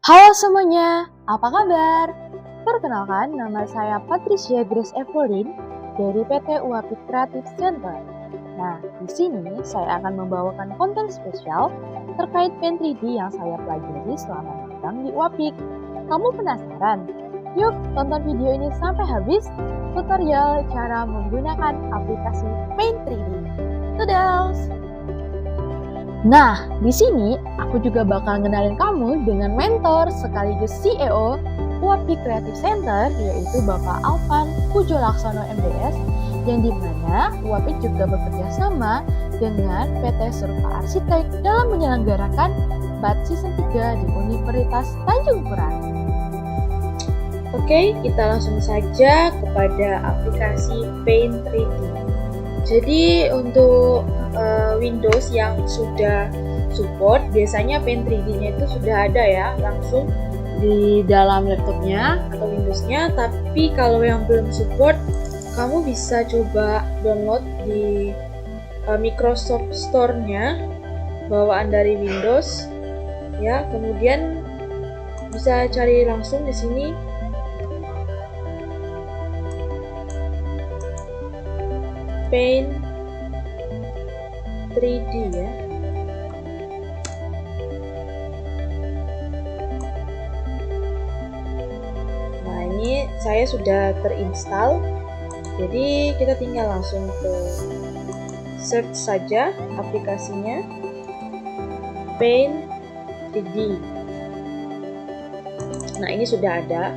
Halo semuanya, apa kabar? Perkenalkan, nama saya Patricia Grace Evelyn dari PT UAPIK Creative Center. Nah, di sini saya akan membawakan konten spesial terkait Paint 3D yang saya pelajari selama magang di UAPIK. Kamu penasaran? Yuk, tonton video ini sampai habis. Tutorial cara menggunakan aplikasi Paint 3D. Tudos! Nah, di sini aku juga bakal ngenalin kamu dengan mentor sekaligus CEO UAPIK Creative Center, yaitu Bapak Alvan Pujo Laksono MDS, yang dimana UAPIK juga bekerja sama dengan PT Surpa Arsitek dalam menyelenggarakan BAT Season 3 di Universitas Tanjung Pura. Oke, kita langsung saja kepada aplikasi Paint 3D. Jadi untuk Windows yang sudah support, biasanya Paint 3D-nya itu sudah ada ya, langsung di dalam laptopnya atau Windows-nya. Tapi kalau yang belum support, kamu bisa coba download di Microsoft Store-nya bawaan dari Windows ya. Kemudian bisa cari langsung di sini Paint 3D ya. Nah, ini saya sudah terinstall. Jadi kita tinggal langsung ke search saja aplikasinya Paint 3D. Nah, ini sudah ada.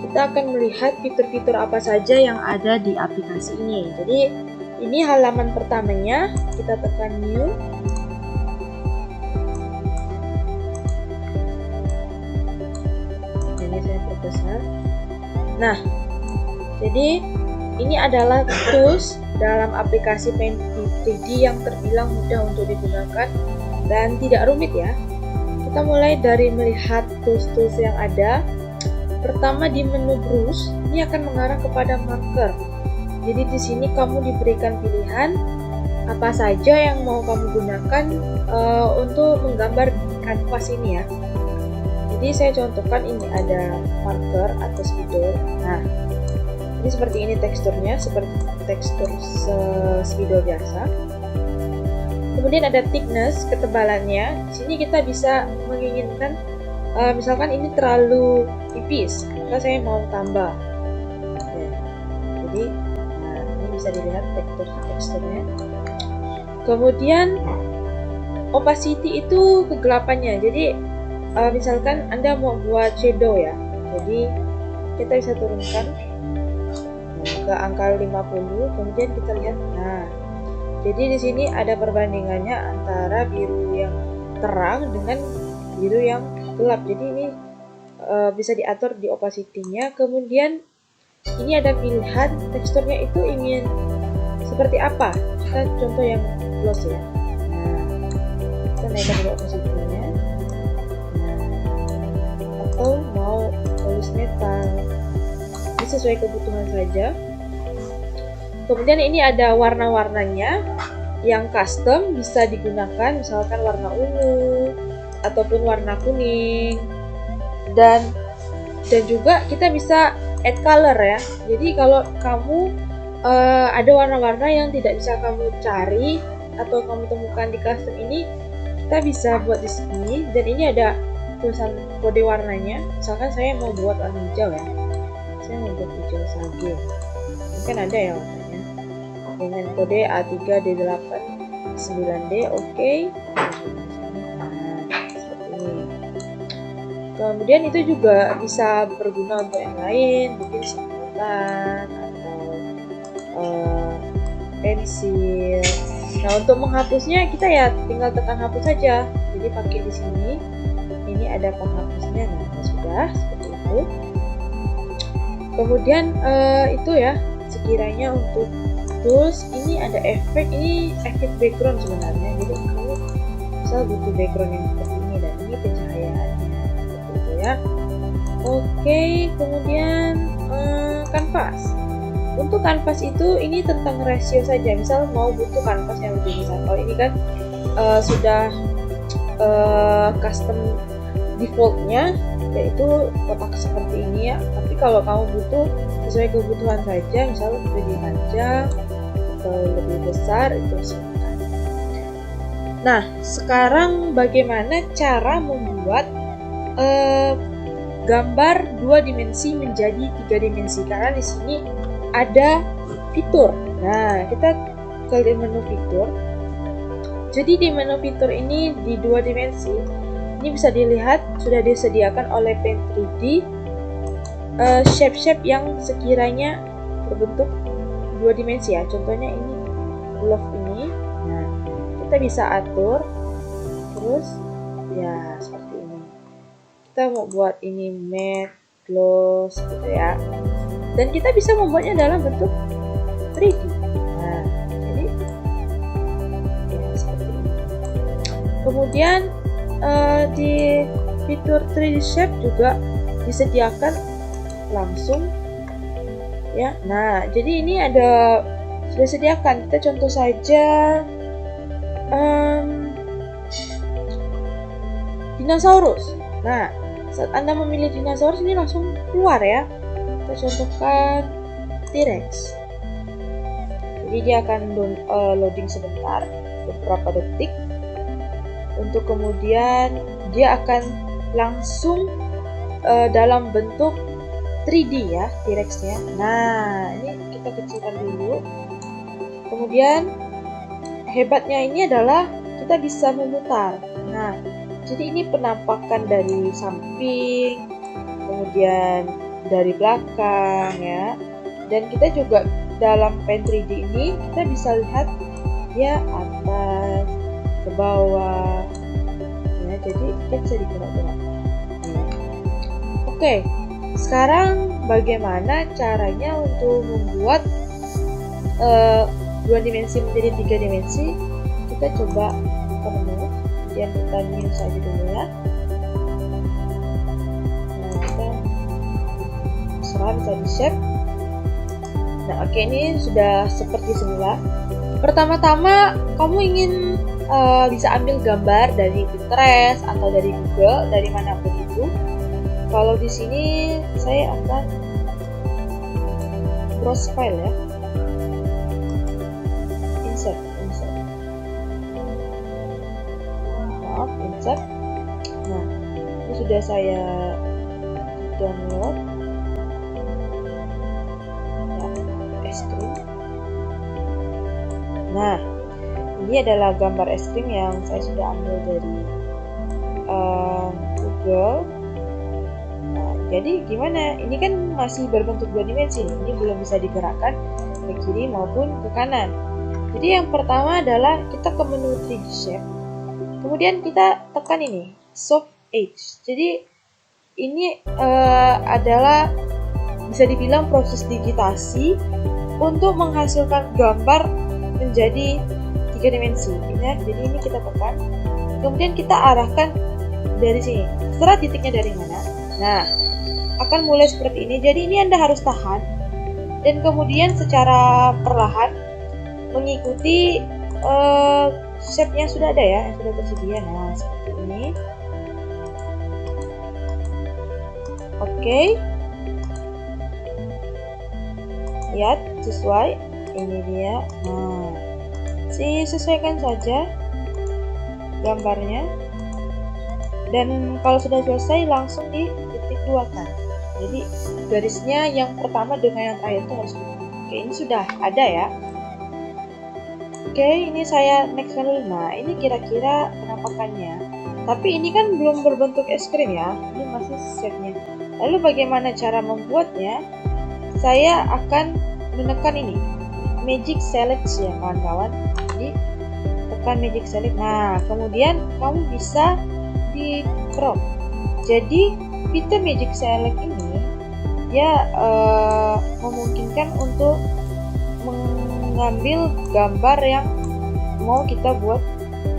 Kita akan melihat fitur-fitur apa saja yang ada di aplikasi ini. Jadi ini halaman pertamanya, kita tekan new. Ini saya perbesar. Nah, jadi ini adalah tools dalam aplikasi Paint 3D yang terbilang mudah untuk digunakan dan tidak rumit ya. Kita mulai dari melihat tools-tools yang ada. Pertama di menu brush, ini akan mengarah kepada marker. Jadi di sini kamu diberikan pilihan apa saja yang mau kamu gunakan untuk menggambar kanvas ini ya. Jadi saya contohkan ini ada marker atau spidol. Nah, ini seperti ini teksturnya, seperti tekstur spidol biasa. Kemudian ada thickness, ketebalannya. Di sini kita bisa menginginkan misalkan ini terlalu tipis, maka saya mau tambah. Ya. Jadi bisa dilihat teksturnya. Kemudian opacity itu kegelapannya. Jadi misalkan Anda mau buat shadow ya, jadi kita bisa turunkan ke angka 50. Kemudian kita lihat, nah jadi di sini ada perbandingannya antara biru yang terang dengan biru yang gelap. Jadi ini bisa diatur di opacity-nya. Kemudian ini ada pilihan teksturnya itu ingin seperti apa. Kita contoh yang gloss ya. Nah, kita naikkan dulu opacity-nya. Nah, atau mau polis metal. Ini sesuai kebutuhan saja. Kemudian ini ada warna-warnanya yang custom, bisa digunakan misalkan warna ungu ataupun warna kuning. Dan juga kita bisa add color ya. Jadi kalau kamu ada warna-warna yang tidak bisa kamu cari atau kamu temukan di custom ini, kita bisa buat di sini. Dan ini ada tulisan kode warnanya. Misalkan saya mau buat warna hijau ya. Saya mau buat hijau sage. Mungkin ada ya warnanya. Dengan kode A3D8 9D, oke. Kemudian itu juga bisa berguna untuk yang lain, mungkin simpulan atau pensil. Nah, untuk menghapusnya kita ya tinggal tekan hapus saja. Jadi pakai di sini. Ini ada penghapusnya. Nah, sudah seperti itu. Kemudian itu ya sekiranya untuk tools ini ada efek. Ini efek background sebenarnya. Jadi kamu misal butuh background yang seperti ini dan ini pencahayaannya. Ya. Oke, kemudian kanvas. Untuk kanvas itu ini tentang rasio saja. Misal mau butuh kanvas yang lebih besar. Kalau ini kan sudah custom defaultnya yaitu kotak seperti ini ya. Tapi kalau kamu butuh sesuai kebutuhan saja, misalnya lebih panjang atau lebih besar, itu silakan. Nah, sekarang bagaimana cara membuat gambar 2 dimensi menjadi 3 dimensi? Karena di sini ada fitur. Nah, kita ke menu fitur. Jadi di menu fitur ini di 2 dimensi, ini bisa dilihat sudah disediakan oleh Paint 3D shape-shape yang sekiranya berbentuk 2 dimensi ya. Contohnya ini glove ini. Nah, kita bisa atur terus ya seperti ini. Kita mau buat ini matte, gloss gitu ya. Dan kita bisa membuatnya dalam bentuk 3D. Nah, jadi ya seperti ini. Kemudian di fitur 3D shape juga disediakan langsung ya. Nah, jadi ini ada sudah disediakan. Kita contoh saja dinosaurus. Nah, saat Anda memilih dinosaurus ini langsung keluar ya. Kita contohkan T-Rex. Jadi dia akan loading sebentar, beberapa detik. Untuk kemudian dia akan langsung dalam bentuk 3D ya, T-Rex-nya. Nah, ini kita kecilkan dulu. Kemudian hebatnya ini adalah kita bisa memutar. Nah, jadi ini penampakan dari samping, kemudian dari belakang ya. Dan kita juga dalam Paint 3D ini kita bisa lihat ya atas ke bawah ya, jadi dia bisa digerak-gerak. Oke, sekarang bagaimana caranya untuk membuat 2 dimensi menjadi 3 dimensi? Kita coba ke menu, kemudian kita new saja dulu ya. Nah, kita serah bisa di shape. Nah, oke, ini sudah seperti semula. Pertama-tama kamu ingin bisa ambil gambar dari Pinterest atau dari Google, dari manapun itu. Kalau di sini saya akan browse file ya. Insert. Maaf, insert. Nah, ini sudah saya download. Es krim. Nah, ini adalah gambar es krim yang saya sudah ambil dari Google. Nah, jadi gimana? Ini kan masih berbentuk 2 dimensi. Ini belum bisa digerakkan ke kiri maupun ke kanan. Jadi yang pertama adalah kita ke menu 3D shape. Kemudian kita tekan ini, soft edge. Jadi ini adalah bisa dibilang proses digitasi untuk menghasilkan gambar menjadi 3 dimensi. Jadi ini kita tekan, kemudian kita arahkan dari sini. Terserah titiknya dari mana. Nah, akan mulai seperti ini. Jadi ini Anda harus tahan dan kemudian secara perlahan mengikuti shape yang sudah ada ya, yang sudah tersedia. Nah, seperti ini. Oke. Lihat, sesuai. Ini dia. Nah, sesuaikan saja gambarnya. Dan kalau sudah selesai langsung di titik 2 kan. Jadi garisnya yang pertama dengan yang terakhir itu harus. Oke, ini sudah ada ya. Oke, ini saya next dulu. Nah, ini kira-kira penampakannya. Tapi ini kan belum berbentuk es krim ya. Ini masih shape-nya. Lalu bagaimana cara membuatnya? Saya akan menekan ini, Magic Select ya kawan-kawan. Jadi tekan Magic Select. Nah, kemudian kamu bisa di crop. Jadi fitur Magic Select ini ya memungkinkan untuk mengambil gambar yang mau kita buat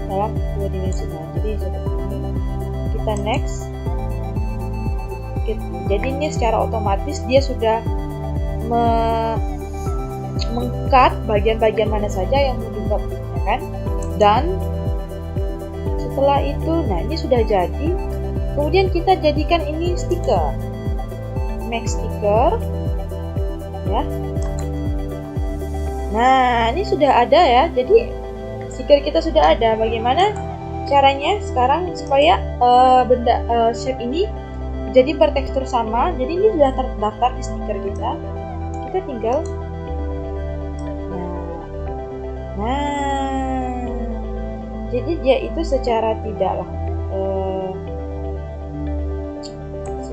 dalam 2 dimensi. Nah, jadi seperti ini. Kita next. Jadi ini secara otomatis dia sudah meng-cut bagian-bagian mana saja yang mau dibuat, ya kan? Dan setelah itu, nah ini sudah jadi. kemudian kita jadikan ini stiker, make stiker ya. Nah, ini sudah ada ya, jadi stiker kita sudah ada. Bagaimana caranya sekarang supaya shape ini jadi bertekstur sama? Jadi ini sudah terdaftar di stiker kita tinggal jadi dia itu secara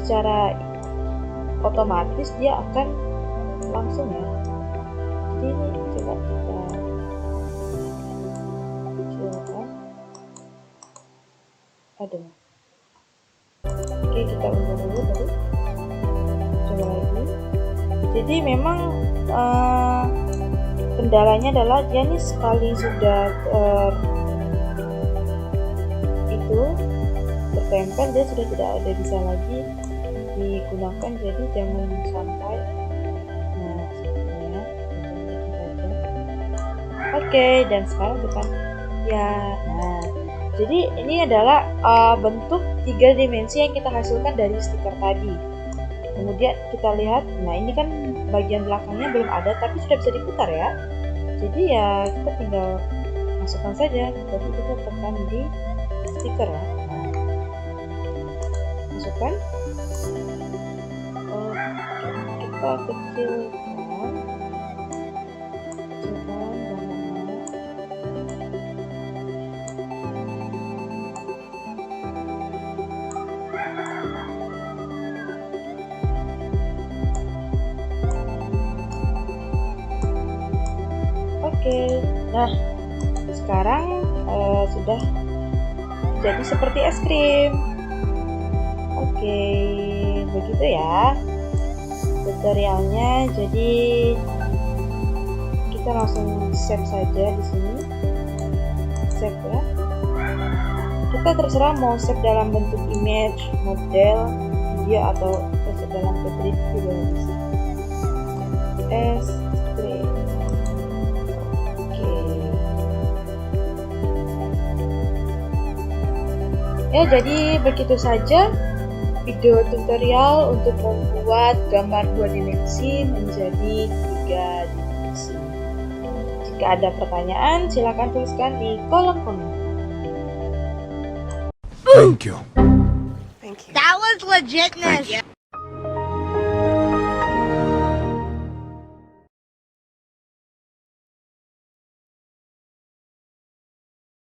secara otomatis dia akan langsung ya. Jadi ini coba kita kecilkan. Aduh. Oke, kita undur dulu baru coba lagi. Jadi memang kendalanya adalah dia nih sekali sudah tertempel, dia sudah tidak ada bisa lagi digunakan. Jadi jangan sampai oke, dan sekarang tekan ya. Nah, jadi ini adalah bentuk 3 dimensi yang kita hasilkan dari stiker tadi. Kemudian kita lihat, nah ini kan bagian belakangnya belum ada tapi sudah bisa diputar ya. Jadi ya kita tinggal masukkan saja. Jadi kita tekan di stiker ya. Nah, masukkan. Kita kecilkan. Oke, nah sekarang sudah jadi seperti es krim. Oke, begitu ya tutorialnya. Jadi kita langsung save saja di sini, save ya. Kita terserah mau save dalam bentuk image, model, video atau save dalam bentuk juga bisa. Es krim. Ya, jadi begitu saja video tutorial untuk membuat gambar 2 dimensi menjadi 3 dimensi. Jika ada pertanyaan, silakan tuliskan di kolom komentar. Thank you. That was legitness.